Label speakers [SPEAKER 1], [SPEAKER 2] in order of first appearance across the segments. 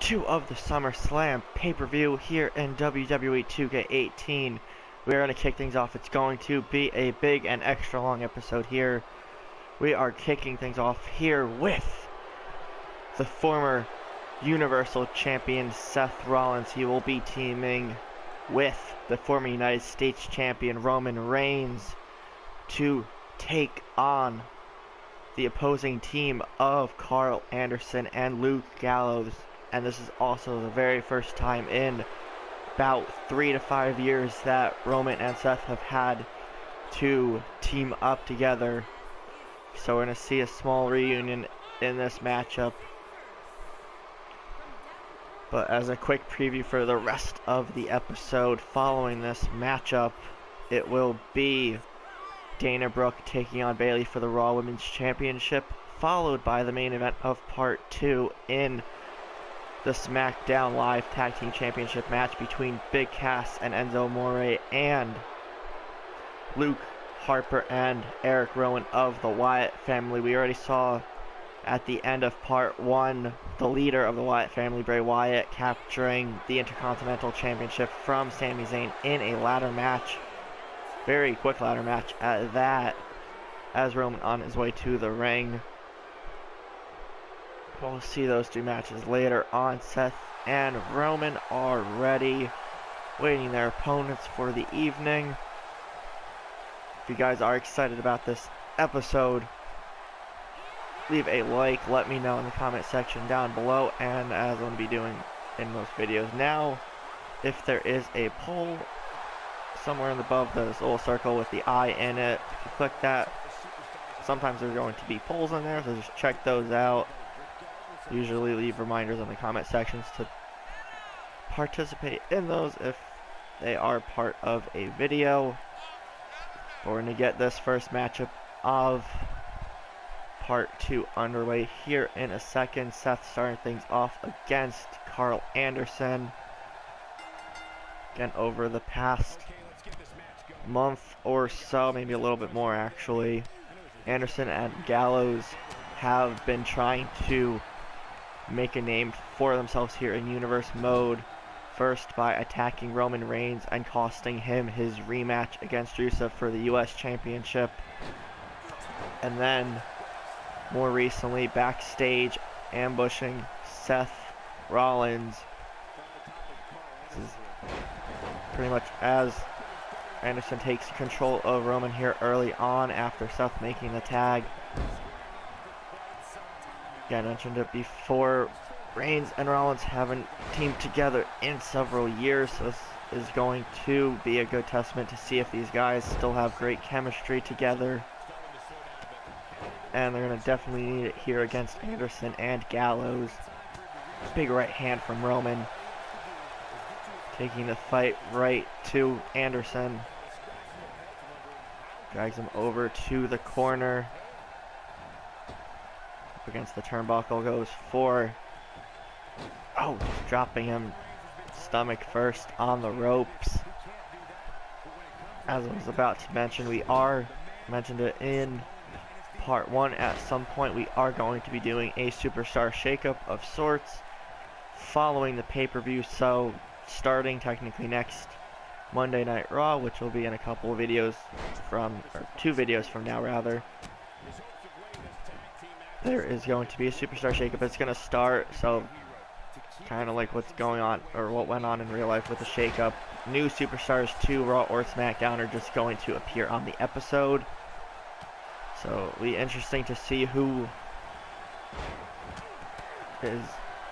[SPEAKER 1] 2 of the SummerSlam pay-per-view here in WWE 2K18. We're going to kick things off. It's going to be a big and extra long episode here. We are kicking things off here with the former Universal Champion Seth Rollins. He will be teaming with the former United States Champion Roman Reigns to take on the opposing team of Gallows and Anderson and Luke Gallows. And this is also the very first time in about 3 to 5 years that Roman and Seth have had to team up together. So we're going to see a small reunion in this matchup. But as a quick preview for the rest of the episode following this matchup, it will be Dana Brooke taking on Bayley for the Raw Women's Championship, followed by the main event of Part 2 in the SmackDown Live Tag Team Championship match between Big Cass and Enzo Amore and Luke Harper and Eric Rowan of the Wyatt family. We already saw at the end of Part 1 the leader of the Wyatt family, Bray Wyatt, capturing the Intercontinental Championship from Sami Zayn in a ladder match. Very quick ladder match at that, as Roman on his way to the ring. We'll see those two matches later on. Seth and Roman are ready, waiting their opponents for the evening. If you guys are excited about this episode, leave a like, let me know in the comment section down below, and as I'm going to be doing in most videos now, if there is a poll somewhere above this little circle with the eye in it, if you click that, sometimes there's going to be polls in there, so just check those out. Usually leave reminders in the comment sections to participate in those if they are part of a video. But we're going to get this first matchup of Part 2 underway here in a second. Seth starting things off against Gallows and Anderson. Again, over the past month or so, maybe a little bit more actually, Anderson and Gallows have been trying to make a name for themselves here in Universe mode. First by attacking Roman Reigns and costing him his rematch against Rusev for the US Championship. And then more recently backstage ambushing Seth Rollins. This is pretty much as Anderson takes control of Roman here early on after Seth making the tag. Again, I mentioned it before, Reigns and Rollins haven't teamed together in several years, so this is going to be a good testament to see if these guys still have great chemistry together. And they're going to definitely need it here against Anderson and Gallows. Big right hand from Roman, taking the fight right to Anderson. Drags him over to the corner. Up against the turnbuckle, goes for, just dropping him stomach first on the ropes. As I was about to mention, mentioned it in Part 1, at some point we are going to be doing a superstar shakeup of sorts following the pay-per-view, so starting technically next Monday Night Raw, which will be in a couple of videos from, or 2 videos from now rather, there is going to be a superstar shakeup. It's going to start, so kind of like what's going on, or what went on in real life with the shakeup. New superstars to Raw or SmackDown are just going to appear on the episode. So it'll be interesting to see who is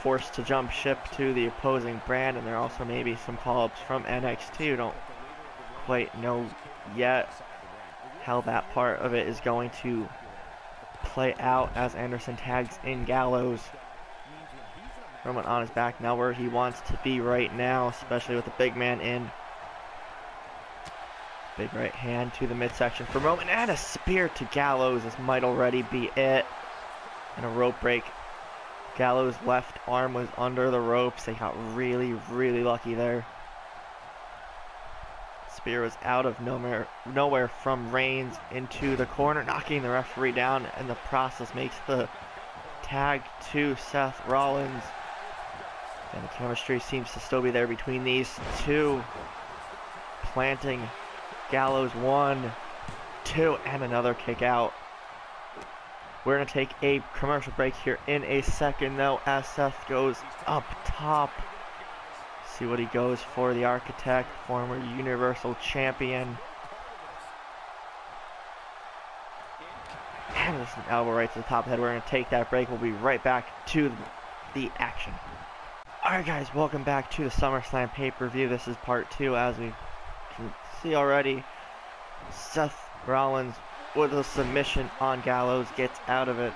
[SPEAKER 1] forced to jump ship to the opposing brand, and there are also maybe some call-ups from NXT who don't quite know yet how that part of it is going to play out as Anderson tags in Gallows. Roman on his back now, where he wants to be right now, especially with the big man in. Big right hand to the midsection for Roman, and a spear to Gallows. This might already be it. And a rope break. Gallows' left arm was under the ropes. They got really, really lucky there. Spear was out of nowhere from Reigns into the corner, knocking the referee down, and the process makes the tag to Seth Rollins. chemistry seems to still be there between these two. Planting Gallows 1, 2, and another kick out. We're going to take a commercial break here in a second, though, as Seth goes up top. See what he goes for, the Architect, former Universal Champion. And just an elbow right to the top of the head. We're going to take that break. We'll be right back to the action. Alright guys, welcome back to the SummerSlam pay-per-view. This is part 2, as we can see already. Seth Rollins with a submission on Gallows, gets out of it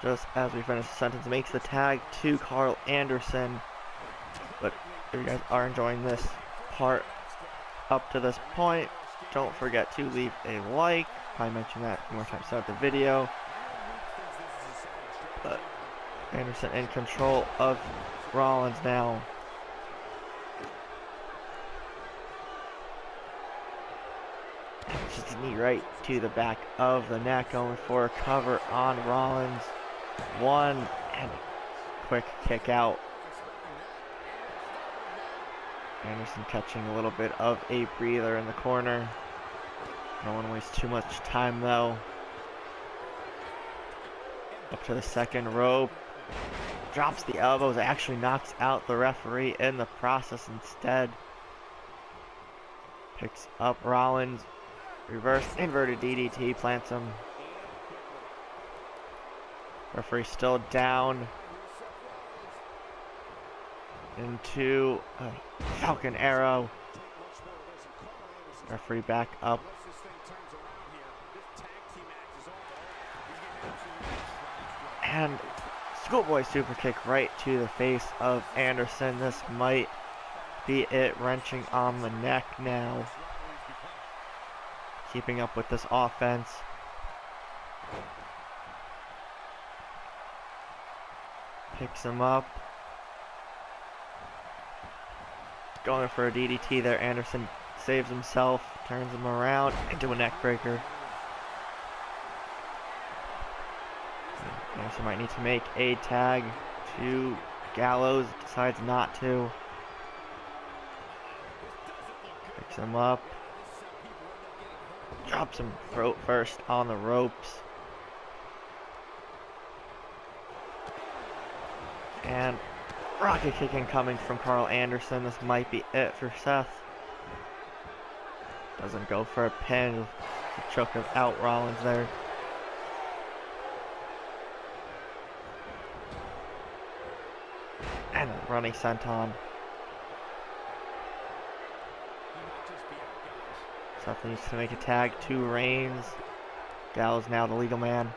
[SPEAKER 1] just as we finish the sentence, makes the tag to Gallows and Anderson. But if you guys are enjoying this part up to this point, don't forget to leave a like. I mentioned that more times throughout the video. But Anderson in control of Rollins now. Just a knee right to the back of the neck, going for a cover on Rollins. 1 and a quick kick out. Anderson catching a little bit of a breather in the corner. Don't want to waste too much time though. Up to the second rope. Drops the elbows, actually knocks out the referee in the process instead. Picks up Rollins. Reverse inverted DDT, plants him. Referee still down. Into a Falcon Arrow. Referee back up. And schoolboy super kick right to the face of Anderson. This might be it, wrenching on the neck now. Keeping up with this offense. Picks him up. Going for a DDT there. Anderson saves himself, turns him around into a neck breaker. Anderson might need to make a tag to Gallows, decides not to. Picks him up. Drops him throat first on the ropes. And rocket kick incoming from Gallows Anderson. This might be it for Seth. Doesn't go for a pin. Choke out Rollins there. And a running senton. Seth needs to make a tag to Reigns. Gallows now the legal man.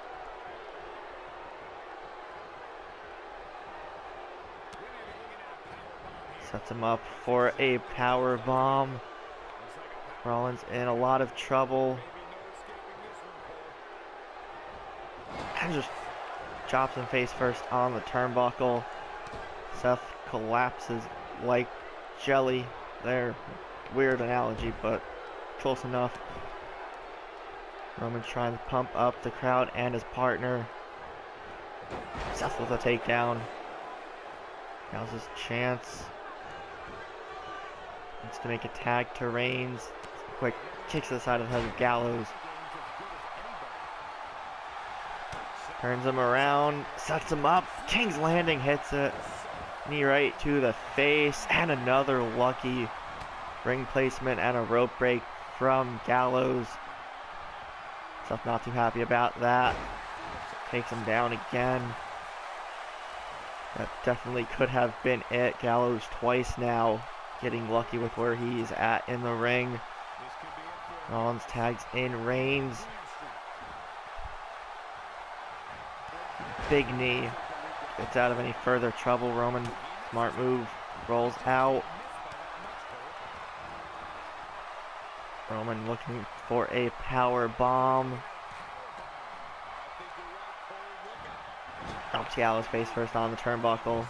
[SPEAKER 1] Sets him up for a power bomb. Rollins in a lot of trouble. And just chops him face first on the turnbuckle. Seth collapses like jelly there. Weird analogy, but close enough. Roman's trying to pump up the crowd and his partner. Seth with a takedown. Now's his chance. Needs to make a tag to Reigns. Quick kicks to the side of the head of Gallows. Turns him around, sets him up. King's Landing hits it. Knee right to the face, and another lucky ring placement and a rope break from Gallows. Seth not too happy about that. Takes him down again. That definitely could have been it. Gallows twice now, getting lucky with where he's at in the ring. Rollins tags in Reigns. Big knee. Gets out of any further trouble. Roman, smart move, rolls out. Roman looking for a power bomb. Drops Gallows face first on the turnbuckle.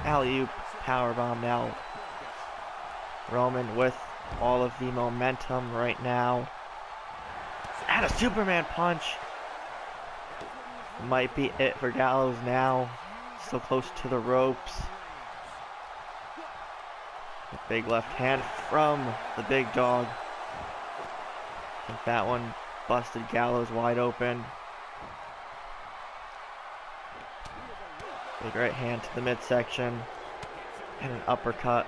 [SPEAKER 1] Alley-oop power bomb now. Roman with all of the momentum right now. And a Superman punch. might be it for Gallows now. Still close to the ropes. A big left hand from the big dog. I think that one busted Gallows wide open. Big right hand to the midsection. And an uppercut.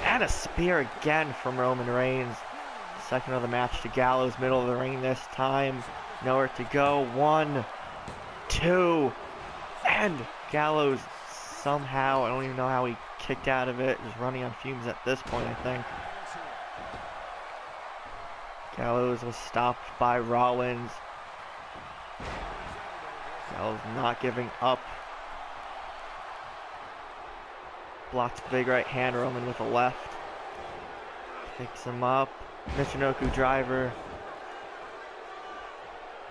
[SPEAKER 1] And a spear again from Roman Reigns. Second of the match to Gallows, middle of the ring this time. Nowhere to go. 1, 2, and Gallows somehow, I don't even know how he kicked out of it, just running on fumes at this point, I think. Gallows was stopped by Rollins. Gallows not giving up. Blocks the big right hand, Roman with a left. Picks him up. Michinoku driver.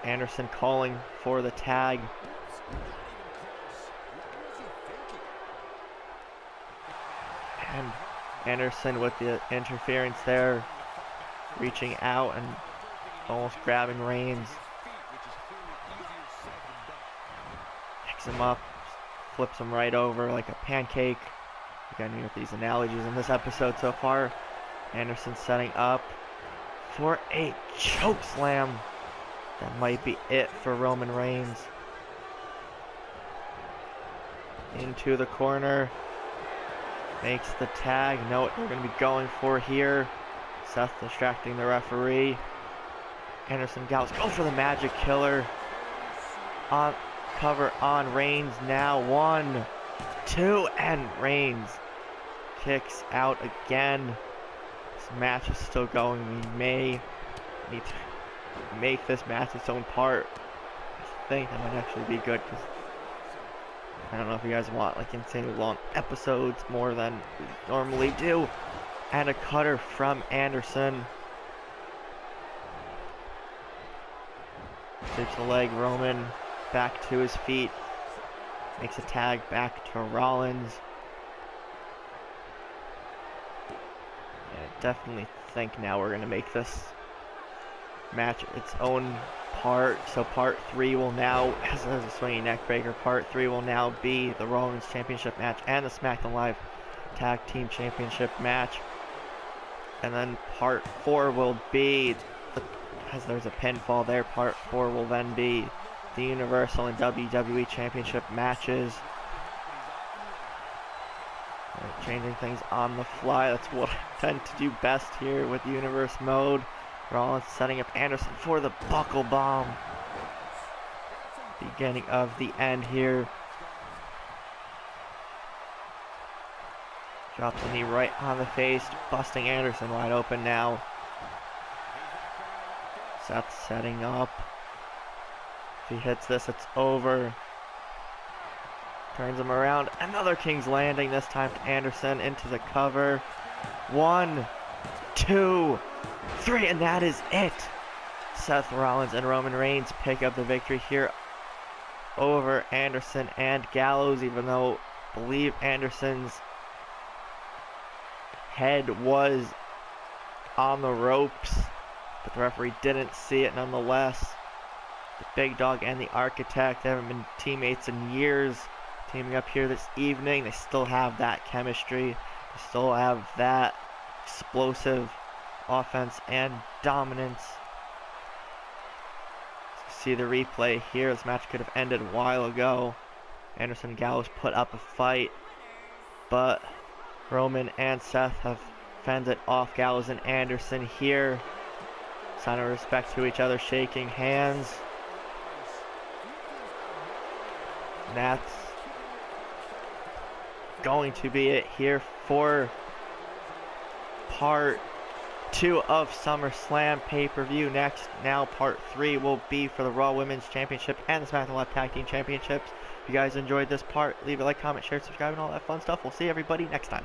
[SPEAKER 1] Anderson calling for the tag. And Anderson with the interference there. Reaching out and almost grabbing Reigns. Picks him up. Flips him right over like a pancake. Again, with these analogies in this episode so far. Anderson setting up for a choke slam. That might be it for Roman Reigns. Into the corner. Makes the tag. Know what they're going to be going for here. Seth distracting the referee. Anderson, Gallows go for the magic killer. On cover on Reigns now. 1, 2, and Reigns kicks out again. This match is still going. We may need to make this match its own part. I think that might actually be good because I don't know if you guys want like insanely long episodes more than we normally do. And a cutter from Anderson. Sweeps the leg, Roman back to his feet. Makes a tag back to Rollins. I definitely think now we're going to make this match its own part. So part 3 will now, as a swinging neck breaker, part 3 will now be the Raw Women's Championship match and the SmackDown Live Tag Team Championship match. And then part 4 will be, as there's a pinfall there, part 4 will then be the Universal and WWE Championship matches. Changing things on the fly, that's what I tend to do best here with Universe mode. Rollins setting up Anderson for the buckle bomb. Beginning of the end here. Drops the knee right on the face, busting Anderson wide open now. Seth setting up. If he hits this, it's over. Turns him around. Another King's Landing, this time to Anderson into the cover. 1, 2, 3, and that is it. Seth Rollins and Roman Reigns pick up the victory here over Anderson and Gallows, even though I believe Anderson's head was on the ropes, but the referee didn't see it nonetheless. The Big Dog and the Architect, they haven't been teammates in years, teaming up here this evening. They still have that chemistry. They still have that explosive offense and dominance. See the replay here. This match could have ended a while ago. Anderson and Gallows put up a fight, but Roman and Seth have fended off Gallows and Anderson here. Sign of respect to each other, shaking hands. And that's going to be it here for part 2 of SummerSlam pay-per-view. Next, now part 3 will be for the Raw Women's Championship and the SmackDown Live Tag Team Championships. If you guys enjoyed this part, leave a like, comment, share, subscribe, and all that fun stuff. We'll see everybody next time.